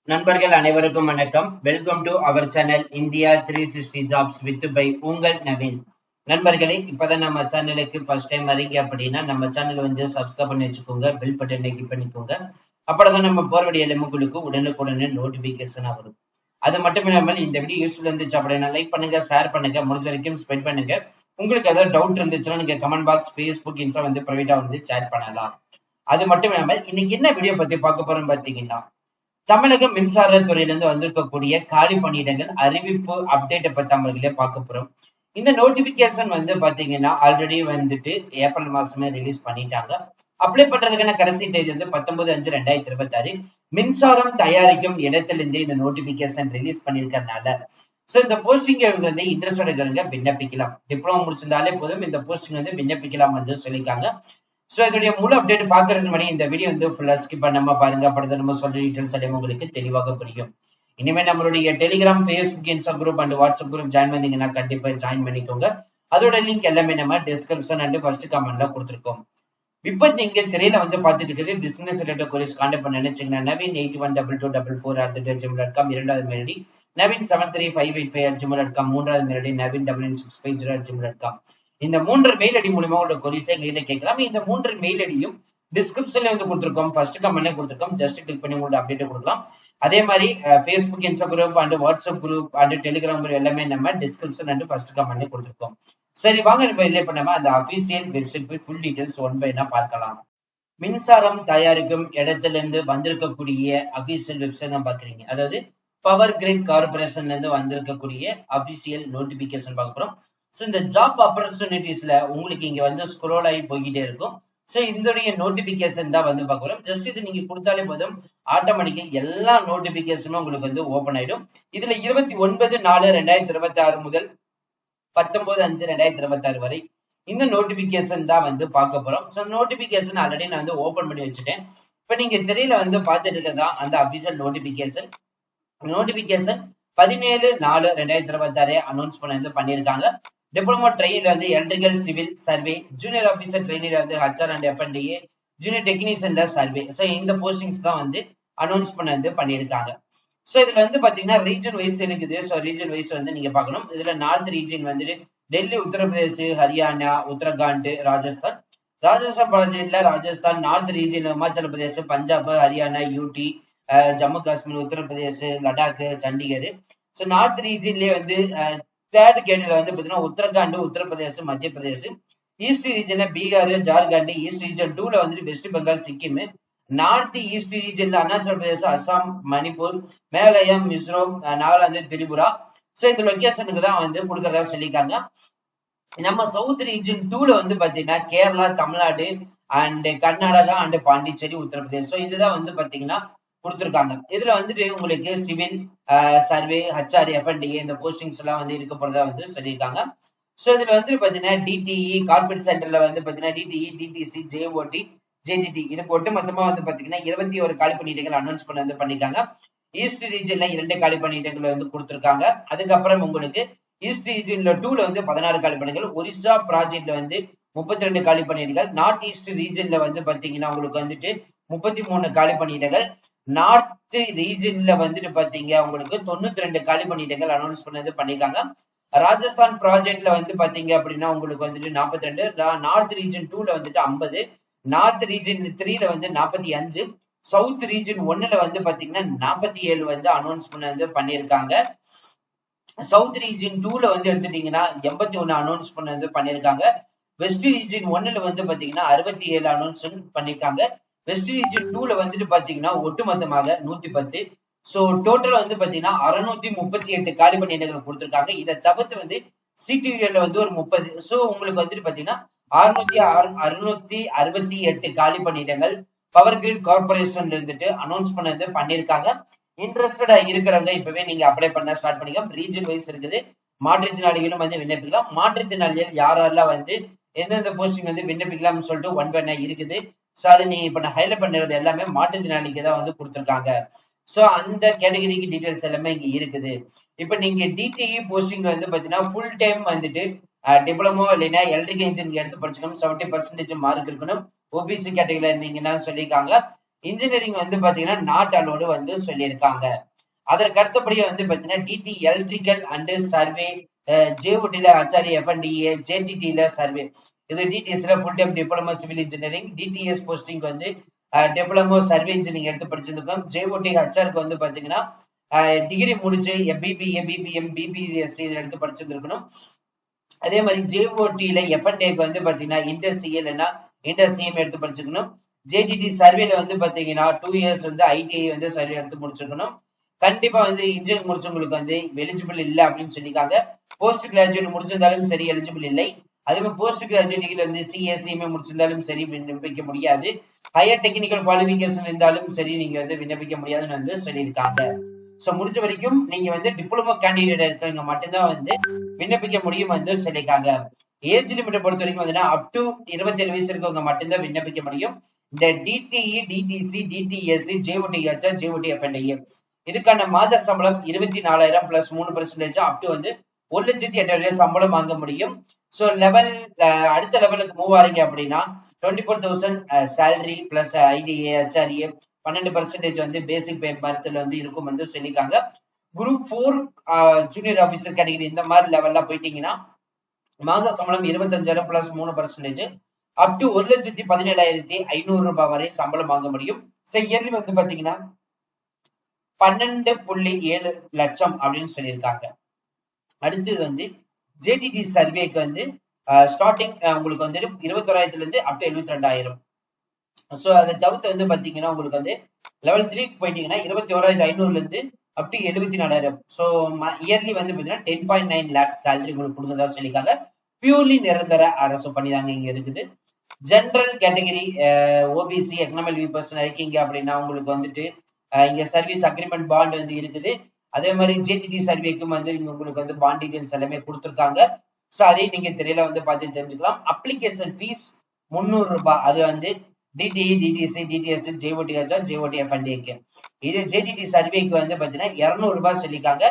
நண்பர்கள் அனைவருக்கும் வணக்கம். Welcome to our channel India 360 jobs with by உங்கள் நவீன். நண்பர்களே, இப்பதான் நம்ம சேனலுக்கு ஃபர்ஸ்ட் டைம் வரீங்க அப்படின்னா நம்ம சேனல் வந்து சப்ஸ்கிரைப் பண்ணி வச்சுக்கோங்க, பெல் பட்டனை கிளிக் பண்ணிக்கோங்க. அப்பதான் நம்ம போர்வடி உங்களுக்கு உடனுக்குடனே நோட்டிபிகேஷனா வரும். அது மட்டும் இல்லாமல் இந்த வீடியோ யூஸ்ஃபுல் இருந்துச்சு அப்படின்னா லைக் பண்ணுங்க, ஷேர் பண்ணுங்க, முடிஞ்ச வரைக்கும் ஸ்ப்ரெட் பண்ணுங்க. உங்களுக்கு ஏதாவது டவுட் இருந்துச்சுன்னா நீங்க கமெண்ட் பாக்ஸ், ஃபேஸ்புக், இன்ஸ்டா வந்து பிரைவேட்டா வந்து சேட் பண்ணலாம். அது மட்டும் இல்லாமல் இன்னைக்கு என்ன வீடியோ பத்தி பார்க்க போறோம் பாத்தீங்கன்னா, தமிழக மின்சாரத்துறையிலிருந்து வந்திருக்கக்கூடிய காலி பணியிடங்கள் அறிவிப்பு அப்டேட் பத்தி நம்மளே பார்க்க போறோம். இந்த நோட்டிபிகேஷன் வந்து பாத்தீங்கன்னா ஆல்ரெடி வந்துட்டு ஏப்ரல் மாசமே ரிலீஸ் பண்ணிட்டாங்க. அப்ளை பண்றதுக்கான கடைசி தேதி வந்து 19/5/2026. மின்சாரம் தயாரிக்கும் இடத்திலிருந்து இந்த நோட்டிபிகேஷன் ரிலீஸ் பண்ணிருக்கிறதுனால சோ இந்த போஸ்டிங் வந்து இன்ட்ரெஸ்டட் இருக்கிறவங்க விண்ணப்பிக்கலாம். டிப்ளமோ முடிச்சிருந்தாலே போதும் இந்த போஸ்டிங் வந்து விண்ணப்பிக்கலாம் வந்து சொல்லியிருக்காங்க. சோ இதோடைய முழு அப்டேட் பாக்குறதுக்கு முன்னாடி இந்த வீடியோ வந்து ஃபுல்லா ஸ்கிப் பண்ணாம பாருங்க. அப்படி நம்ம சொல்ற டீடைல்ஸ் எல்லாம் உங்களுக்கு தெளிவாக புரியும். இனிமே நம்மளுடைய Telegram, Facebook, Insta group and WhatsApp group join பண்ணீங்கன்னா கண்டிப்பா ஜாயின் பண்ணிக்கோங்க. அதோட லிங்க் எல்லாமே நம்ம டிஸ்கிரிப்ஷன் அண்ட் ஃபர்ஸ்ட் கமெண்ட்ல கொடுத்துருக்கோம். இப்போ நீங்க திரையில வந்து பாத்துட்டு இருக்கிறது பிசினஸ் ரிலேட்டட் கொரிஸ் கான்டாக்ட் பண்ண நினைச்சீங்கன்னா நவீன் 812244@gmail.com, இரண்டாவது மெயிலடி நவீன் 735855@gmail.com, மூன்றாவது மெயிலடி நவீன் 9965@gmail.com. இந்த 3 மெயில் ஐடி மூலமா உள்ள கொரிஸை எங்ககிட்ட கேட்கலாம். இந்த 3 மெயில் ஐடியும் டிஸ்கிரிப்ஷன்ல வந்து கொடுத்துருக்கோம், ஃபர்ஸ்ட் கமெண்ட்ல கொடுத்துருக்கோம். ஜஸ்ட் கிளிக் பண்ணி உங்களோட அப்டேட் கொடுக்கலாம். அதே மாதிரி Facebook, Insta group and WhatsApp group and Telegram group எல்லாமே நம்ம டிஸ்கிரிப்ஷன் அண்ட் ஃபர்ஸ்ட் கமெண்ட்ல கொடுத்துருக்கோம். சரி, வாங்க நம்ம இல்லை பண்ணாம அந்த அபிஷியல் வெப்சைட் போய் ஃபுல் டீடைல்ஸ் ஒன் பை பார்க்கலாம். மின்சாரம் தயாரிக்கும் இடத்திலிருந்து வந்திருக்கக்கூடிய அபிஷியல் வெப்சைட் தான் பாக்குறீங்க. அதாவது பவர் கிரிட் கார்பரேஷன்ல இருந்து வந்திருக்கக்கூடிய அபிஷியல் நோட்டிபிகேஷன் பார்க்க போறோம். சோ இந்த ஜாப் ஆப்பர்ச்சுனிட்டிஸ்ல உங்களுக்கு இங்க வந்து ஸ்க்ரோல் ஆகி போய்கிட்டே இருக்கும். சோ இதோடைய நோட்டிபிகேஷன் தான் வந்து பார்க்கிறோம். ஜஸ்ட் இது நீங்க கொடுத்தாலே போதும், ஆட்டோமேட்டிக்கா எல்லா நோட்டிபிகேஷனும் உங்களுக்கு வந்து ஓபன் ஆயிடும். இதுல 29/4/2026 முதல் 19/5/2026 வரை இந்த நோட்டிபிகேஷன் தான் வந்து பார்க்க போறோம். சோ நோட்டிபிகேஷன் ஆல்ரெடி நான் வந்து ஓபன் பண்ணி வச்சுட்டேன். இப்ப நீங்க திரையில வந்து பார்த்துட்டு இருக்கிறதா அந்த அபிஷியல் நோட்டிபிகேஷன். 17/4/2026 அனௌன்ஸ் பண்ணிருக்காங்க. டிப்ளமோ ட்ரெயினில் வந்து electrical civil survey, junior officer ட்ரெயினில் வந்து HR and F&A, ஜூனியர் டெக்னீஷியன்ல சர்வே. சோ இந்த போஸ்டிங்ஸ் தான் வந்து அனௌன்ஸ் பண்ணிருக்காங்க. சோ இதுல வந்து பாத்தீங்கன்னா ரீஜன் வைஸ் இருக்குது. சோ ரீஜன் வைஸ் வந்து நீங்க பார்க்கணும். இதுல நார்த் ரீஜன் வந்துட்டு டெல்லி, உத்தரப்பிரதேஷ், ஹரியானா, உத்தரகாண்ட், ராஜஸ்தான். ராஜஸ்தான் ப்ராஜெக்ட்ல Rajasthan, north region Himachal Pradesh, Punjab, Haryana, UT, Jammu Kashmir, Uttar Pradesh, Ladakh, Chandigarh. So north ரீஜன்லயே வந்து தேர்ட் கேட்டல வந்து பாத்தீங்கன்னா உத்தரகாண்ட், உத்தரப்பிரதேஷ், மத்திய பிரதேஷ். ஈஸ்ட் ரீஜன்ல பீகார், ஜார்க்கண்ட். ஈஸ்ட் ரீஜன் 2ல வந்துட்டு West Bengal, Sikkim. North east ரீஜன்ல அருணாச்சல பிரதேஷ், அசாம், மணிப்பூர், மேகாலயம், மிசோரம், நாகாலாந்து, திரிபுரா. சோ இந்த லொகேஷனுக்கு தான் வந்து கொடுக்கறதா சொல்லியிருக்காங்க. நம்ம சவுத் ரீஜன் 2ல வந்து பாத்தீங்கன்னா Kerala, Tamil Nadu and Karnataka and Pondicherry, Uttar Pradesh. So இதுதான் வந்து பாத்தீங்கன்னா கொடுத்திருக்காங்க. இதுல வந்துட்டு உங்களுக்கு சிவில் சர்வே, HR, F&A இந்த போஸ்டிங்ஸ் எல்லாம் வந்து இருக்க போறதா வந்து சொல்லியிருக்காங்க. சோ இதுல வந்து பாத்தீங்கன்னா DTE கார்பரேட் சென்டர்ல வந்து பாத்தீங்கன்னா DTE, DTC, JOT, JTT இதுக்கு ஒட்டு மொத்தமா வந்து பாத்தீங்கன்னா 21 காலி பணியிடங்கள் அனௌன்ஸ் பண்ணிருக்காங்க. ஈஸ்ட் ரீஜன்ல 2 காலி பணியிடங்கள் வந்து கொடுத்திருக்காங்க. அதுக்கப்புறம் உங்களுக்கு ஈஸ்ட் ரீஜன்ல 2ல வந்து 16 காலி பணிகள். ஒரிசா ப்ராஜெக்ட்ல வந்து 32 காலி பணியிடங்கள். நார்த் ஈஸ்ட் ரீஜன்ல வந்து பாத்தீங்கன்னா உங்களுக்கு வந்துட்டு 33 காலி பணியிடங்கள். நார்த் ரீஜன்ல வந்துட்டு பாத்தீங்க உங்களுக்கு 92 காலி பணியிடங்கள் அனௌன்ஸ் பண்ணிருக்காங்க. ராஜஸ்தான் ப்ராஜெக்ட்ல வந்து பாத்தீங்க அப்படின்னா உங்களுக்கு வந்துட்டு 42, நார்த் ரீஜன் 2ல வந்துட்டு 50, நார்த் ரீஜன் 3ல வந்து 45, சவுத் ரீஜன் 1ல வந்து பாத்தீங்கன்னா 47 வந்து அனௌன்ஸ் பண்ணிருக்காங்க. சவுத் ரீஜன் 2ல வந்து எடுத்துட்டீங்கன்னா 81 அனௌன்ஸ் பண்ணிருக்காங்க. வெஸ்ட் ரீஜன் 1ல வந்து பாத்தீங்கன்னா 67 அனௌன்ஸ் பண்ணிருக்காங்க. வெஸ்ட் ரீஜன் 2ல வந்துட்டு பாத்தீங்கன்னா ஒட்டுமொத்தமாக 110. சோ டோட்டல் வந்து பாத்தீங்கன்னா 638 காலி பணியிடங்கள் கொடுத்திருக்காங்க. இதை தவிர்த்து வந்து CTUல வந்து ஒரு 30. சோ உங்களுக்கு வந்துட்டு பாத்தீங்கன்னா 668 காலி பணியிடங்கள் பவர் கிரிட் கார்பரேஷன்ல இருந்துட்டு அனௌன்ஸ் பண்ணிருக்காங்க. இன்ட்ரெஸ்டடா இருக்கிறவங்க இப்பவே நீங்க அப்ளை பண்ண ஸ்டார்ட் பண்ணிக்கலாம். ரீஜன் வைஸ் இருக்குது. மாற்றுத்திறனாளிகளும் வந்து விண்ணப்பிக்கலாம். மாற்றுத்திறனாளிகள் யாரெல்லாம் வந்து எந்தெந்த போஸ்டிங் வந்து விண்ணப்பிக்கலாம்னு சொல்லிட்டு ஒன் பண்ண இருக்குது. சோ அது நீங்க இப்ப நான் ஹைலைட் பண்றது எல்லாமே மாற்றுத்திறனாளிக்கு தான் வந்து கொடுத்திருக்காங்க. சோ அந்த கேட்டகரிக்கு டீடைல்ஸ் எல்லாமே இங்க இருக்குது. இப்ப நீங்க DTE போஸ்டிங் வந்து பாத்தீங்கன்னா ஃபுல் டைம் வந்துட்டு டிப்ளமோ இல்லைன்னா எலக்ட்ரிக்கல் இன்ஜினியரிங் எடுத்து படிச்சுக்கணும். 70% மார்க் இருக்கணும். OBC கேட்டகரியில இருந்தீங்கன்னா சொல்லியிருக்காங்க. இன்ஜினியரிங் வந்து பாத்தீங்கன்னா நாட் அலோடு வந்து சொல்லியிருக்காங்க. அதற்கு அடுத்தபடியே வந்து பாத்தீங்கன்னா டிடி எலக்ட்ரிக்கல் அண்ட் சர்வே, ஜேஓடில ஹச்ஆர்ஏ எஃப்என்டிஏ, ஜேடிடில சர்வே. இது டிடிஎஸ்ல full time diploma civil engineering, DTS posting வந்து டிப்ளமோ சர்வே இன்ஜினியரிங் எடுத்து படிச்சிருக்கோம். ஜேஓடி ஹச்ஆருக்கு வந்து பாத்தீங்கன்னா டிகிரி முடிச்சு பிபிஏ, பிபிஎம், பிபிஎஸ்சி எடுத்து படிச்சிருக்கணும். அதே மாதிரி ஜேஓடில எஃப்என்டிஏக்கு வந்து பாத்தீங்கன்னா இன்டர்சிஏ இல்லைன்னா இன்டர்சிஎம் எடுத்து படிச்சிருக்கணும். ஜேடிடி சர்வேல வந்து பாத்தீங்கன்னா 2 இயர்ஸ் வந்து ஐடிஐ வந்து சர்வே எடுத்து முடிச்சிருக்கணும். கண்டிப்பா வந்து இன்ஜினியரிங் முடிச்சவங்களுக்கு வந்து எலிஜிபிள் இல்லை அப்படின்னு சொல்லியிருக்காங்க. போஸ்ட் கிராஜுவேட் முடிச்சிருந்தாலும் சரி எலிஜிபிள் இல்லை. அதே மாதிரி போஸ்ட் கிராஜுவேட் டிகிரி வந்து சிஎஸ்சிஎம்ஏ முடிச்சிருந்தாலும் சரி விண்ணப்பிக்க முடியாது. ஹையர் டெக்னிக்கல் குவாலிபிகேஷன் இருந்தாலும் சரி நீங்க வந்து விண்ணப்பிக்க முடியாதுன்னு வந்து சொல்லியிருக்காங்க. சோ முடிஞ்ச வரைக்கும் நீங்க வந்து டிப்ளமோ கேண்டிடேட் இருக்கவங்க மட்டும்தான் வந்து விண்ணப்பிக்க முடியும் வந்து சொல்லியிருக்காங்க. ஏஜ் லிமிட்டை பொறுத்த வரைக்கும் வந்து அப் டு 27 வயசு இருக்கவங்க மட்டும்தான் விண்ணப்பிக்க முடியும். இந்த டிடிஇ, டிடிசி, டிடிஎஸ்சி, ஜேஓடிஹெச்ஆர், ஜேஓடி எஃப்என்டிஏ இதுக்கான மாத சம்பளம் 24,000 பிளஸ் 3% அப் டு வந்து 1,08,000 சம்பளம் வாங்க முடியும். சோ லெவல் அடுத்த லெவலுக்கு மூவ் ஆறீங்க அப்படின்னா 24,000 சேலரி பிளஸ் ஐடிஏ, ஹெச்ஆர்ஏ 12% வந்து பேசிக் பே மரத்துல வந்து இருக்கும் வந்து சொல்லியிருக்காங்க. குரூப் 4 ஜூனியர் ஆபீசர் கேட்டகரி இந்த மாதிரி லெவல்ல போயிட்டீங்கன்னா மாத சம்பளம் 25,000 பிளஸ் 3% அப் டு 1,17,500 ரூபாய் வரை சம்பளம் வாங்க முடியும். இயர்லி வந்து பாத்தீங்கன்னா 12.7 லட்சம் அப்படின்னு சொல்லியிருக்காங்க. அடுத்தது வந்து ஜேடிடி சர்வேக்கு வந்து ஸ்டார்டிங் உங்களுக்கு வந்து 21,000 இருந்து அப் டு 72,000. சோ அதை தவிர்த்து வந்து பாத்தீங்கன்னா உங்களுக்கு வந்து லெவல் 3 போயிட்டீங்கன்னா 21,500 இருந்து அப் டு 74,000. சோ இயர்லி வந்து பாத்தீங்கன்னா 10.9 லேக்ஸ் சேலரி உங்களுக்கு கொடுக்கறதா சொல்லியிருக்காங்க. பியூர்லி நிரந்தர அரசு பணிதாங்க இங்க இருக்குது. General category OBC economic view person இருக்கீங்க அப்படின்னா உங்களுக்கு வந்துட்டு இங்க சர்வீஸ் அக்ரிமெண்ட் பாண்ட் வந்து இருக்குது. அதே மாதிரி ஜேடிடி சர்வேக்கும் வந்து உங்களுக்கு வந்து பாண்ட் டீடைல்ஸ் எல்லாமே கொடுத்துருக்காங்க. சோ அதையும் நீங்க திரையில வந்து பார்த்து தெரிஞ்சுக்கலாம். அப்ளிகேஷன் ஃபீஸ் 300 ரூபாய். அது வந்து டிடிஇ, டிடிசி, டிடிஎஸ், ஜேஓடிஹெச்ஆர், ஜேஓடி எஃப்என்டிஏக்கு. இது ஜேடிடி சர்வேக்கு வந்து பாத்தீங்கன்னா 200 ரூபாய் சொல்லியிருக்காங்க.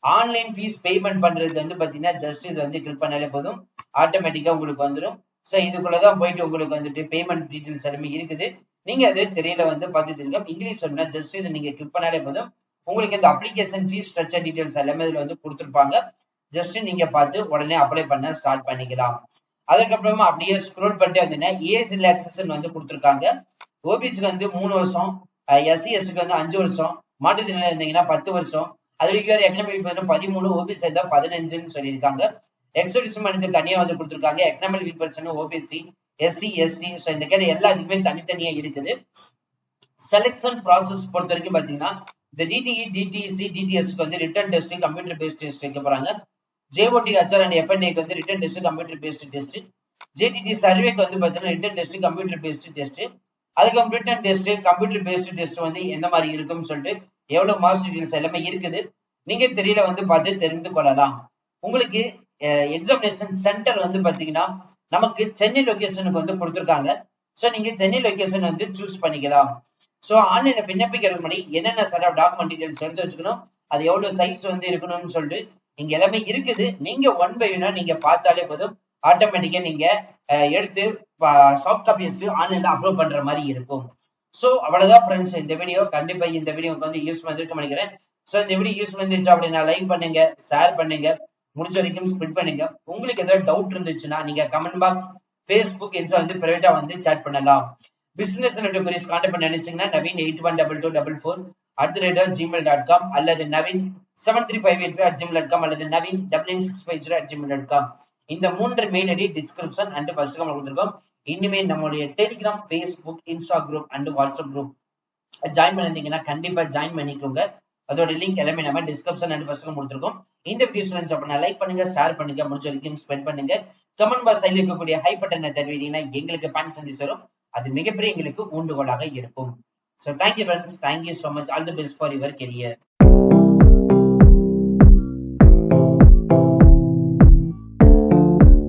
ஆன்லைன் ஃபீஸ் பேமெண்ட் பண்றது வந்து பாத்தீங்கன்னா ஜஸ்ட் இது வந்து கிளிக் பண்ணாலே போதும், ஆட்டோமேட்டிக்கா உங்களுக்கு வந்துடும். சோ இதுக்குள்ளதான் போயிட்டு உங்களுக்கு வந்துட்டு பேமெண்ட் டீடைல்ஸ் எல்லாமே இருக்குது. நீங்க அது திரையில வந்து பார்த்து தெரிஞ்சுக்கலாம். இங்கிலீஷ் சொன்னா ஜஸ்ட் இதை நீங்க கிளிக் பண்ணாலே போதும், உங்களுக்கு இந்த அப்ளிகேஷன் ஃபீஸ் ஸ்ட்ரக்சர் டீடைல்ஸ் எல்லாமே இதுல வந்து கொடுத்துருப்பாங்க. ஜஸ்ட் நீங்க பார்த்து உடனே அப்ளை பண்ண ஸ்டார்ட் பண்ணிக்கலாம். அதுக்கப்புறமா அப்படியே ஸ்க்ரோல் பண்ணிட்டு வந்தீங்கன்னா ஏஜ் ரிலாக்சேஷன் வந்து கொடுத்துருக்காங்க. ஓபிசிக்கு வந்து 3 வருஷம், எஸ்சிஎஸ்க்கு வந்து 5 வருஷம், மாற்றுத்திறனாளி இருந்தீங்கன்னா 10 வருஷம், அது வரைக்கும் எக்கனாமிக் 13, ஓபிசி 15ன்னு சொல்லியிருக்காங்க. எக்ஸோடிசம் தனியா வந்து கொடுத்துருக்காங்க. Economic weak person, OBC, SC, ST, so இந்த கேட்ட எல்லாத்துக்குமே தனித்தனியா இருக்குது. செலக்ஷன் ப்ராசஸ் பொறுத்த வரைக்கும் பாத்தீங்கன்னா இந்த டிடிஇ, டிடிசி, டிடிஎஸ்க்கு வந்து written test, computer based test வைக்க போறாங்க. ஜேஓடி, ஹெச்ஆர் அண்ட் எஃப்என்ஏக்கு வந்து written test, computer based test. JTT சர்வேக்கு வந்து பாத்தீங்கன்னா written test, computer based test. அதுக்கு written test, computer based test வந்து எந்த மாதிரி இருக்கும்னு சொல்லிட்டு எவ்வளவு மார்க்ஸ் டீடைல்ஸ் எல்லாமே இருக்குது. நீங்க தெரியல வந்து பார்த்து தெரிந்து கொள்ளலாம். உங்களுக்கு எக்ஸாமினேஷன் சென்டர் வந்து பாத்தீங்கன்னா நமக்கு சென்னை லொகேஷனுக்கு வந்து கொடுத்துருக்காங்க. சோ நீங்க சென்னை லொகேஷன் வந்து சூஸ் பண்ணிக்கலாம். சோ ஆன்லைன்ல விண்ணப்பிக்கிறதுக்கு முன்னாடி என்னென்ன செட் ஆஃப் டாக்குமெண்ட் டீடைல்ஸ் எடுத்து வச்சுக்கணும், அது எவ்வளவு சைஸ் வந்து இருக்கணும்னு சொல்லிட்டு இங்க எல்லாமே இருக்குது. நீங்க 1 by 1 நீங்க பார்த்தாலே போதும், ஆட்டோமேட்டிக்கா நீங்க எடுத்து சாஃப்ட் காப்பி எடுத்து ஆன்லைன்ல அப்லோட் பண்ற மாதிரி இருக்கும். சோ அவ்வளவுதான் ஃப்ரெண்ட்ஸ் இந்த வீடியோ. கண்டிப்பா இந்த வீடியோ வந்து யூஸ் பண்ணிருக்க நினைக்கிறேன். சோ இந்த வீடியோ யூஸ் பண்ணிருச்சு அப்படின்னா லைக் பண்ணுங்க, ஷேர் பண்ணுங்க, முடிஞ்ச வரைக்கும் ஸ்ப்ரெட் பண்ணுங்க. உங்களுக்கு ஏதாவது டவுட் இருந்துச்சுன்னா நீங்க கமெண்ட் பாக்ஸ், Facebook, இன்ஸ்டா வந்து பிரைவேட்டா வந்து சாட் பண்ணலாம். பிசினஸ் ரிலேட்டட் queries கான்டாக்ட் பண்ண நினைச்சீங்கன்னா naveen812244@gmail.com அல்லது naveen7358@gmail.com அல்லது naveen9965@gmail.com. இந்த 3 mail ID description and first comment கொடுத்திருக்கோம். இனிமே நம்மளுடைய Telegram, Facebook, Insta group and WhatsApp group join பண்ணிருந்தீங்கன்னா கண்டிப்பா ஜாயின் பண்ணிக்கோங்க. அதோட லிங்க் எல்லாமே நம்ம டிஸ்கிரிப்ஷன் அண்ட் ஃபர்ஸ்ட் கொடுத்திருக்கோம். இந்த வீடியோ ஸ்டூடெண்ட்ஸ் அப்படின்னா லைக் பண்ணுங்க, ஷேர் பண்ணுங்க, முடிஞ்ச வரைக்கும் ஸ்பெண்ட் பண்ணுங்க. கமெண்ட் பாக்ஸ் சைடுல இருக்கக்கூடிய ஹை பட்டனை தருவீங்கன்னா எங்களுக்கு பாயிண்ட்ஸ் வந்து சேரும். அது மிகப்பெரிய எங்களுக்கு ஊண்டுகோலாக இருக்கும். So thank you friends, thank you so much, all the best for your career.